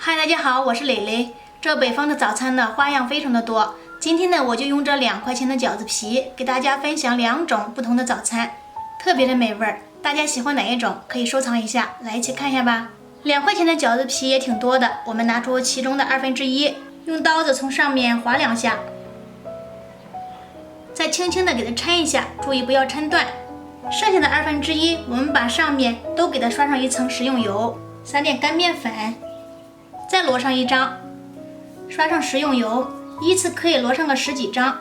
嗨，大家好，我是蕾蕾。这北方的早餐呢，花样非常的多。今天呢，我就用这2块钱的饺子皮，给大家分享2种不同的早餐，特别的美味儿。大家喜欢哪一种？可以收藏一下，来一起看一下吧。2块钱的饺子皮也挺多的，我们拿出其中的1/2，用刀子从上面划2下，再轻轻的给它抻一下，注意不要抻断。剩下的1/2，我们把上面都给它刷上一层食用油，撒点干面粉。再摞上1张，刷上食用油，依次可以摞上个10几张，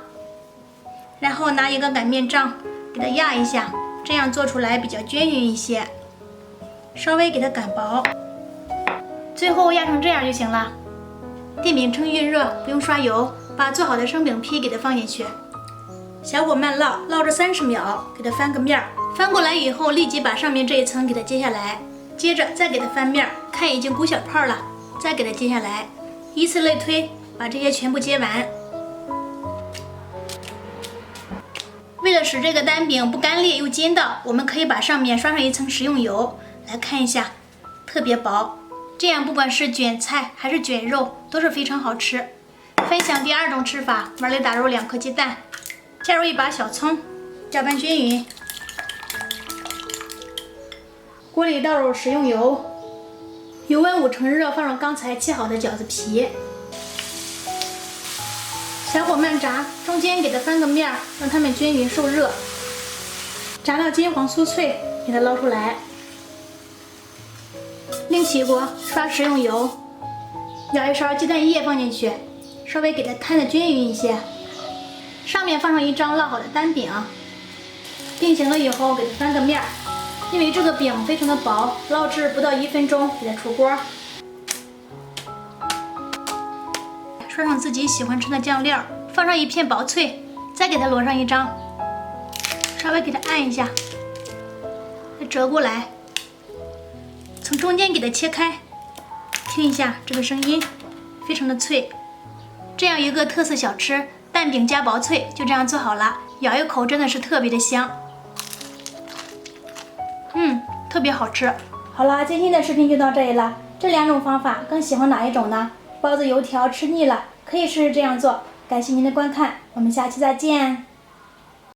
然后拿一个擀面杖给它压一下，这样做出来比较均匀一些，稍微给它擀薄，最后压成这样就行了。电饼趁预热，不用刷油，把做好的生饼皮给它放进去，小火慢烙，烙着30秒，给它翻个面，翻过来以后立即把上面这一层给它揭下来，接着再给它翻面，看已经鼓小泡了。再给它揭下来，依次类推，把这些全部揭完。为了使这个单饼不干裂又筋道，我们可以把上面刷上一层食用油。来看一下，特别薄，这样不管是卷菜还是卷肉都是非常好吃。分享第2种吃法，碗里打入2颗鸡蛋，加入1把小葱，搅拌均匀。锅里倒入食用油。油温5成热，放入刚才切好的饺子皮，小火慢炸，中间给它翻个面，让它们均匀受热，炸到金黄酥脆，给它捞出来。另起锅，刷食用油，舀1勺鸡蛋液放进去，稍微给它摊得均匀一些，上面放上1张烙好的单饼，定型了以后给它翻个面。因为这个饼非常的薄，烙制不到1分钟，给它出锅，刷上自己喜欢吃的酱料，放上1片薄脆，再给它摞上1张，稍微给它按一下，再折过来，从中间给它切开，听一下这个声音，非常的脆。这样一个特色小吃，蛋饼加薄脆，就这样做好了，咬一口真的是特别的香。特别好吃。好啦，今天的视频就到这里了。这2种方法更喜欢哪一种呢？包子油条吃腻了，可以试试这样做。感谢您的观看，我们下期再见。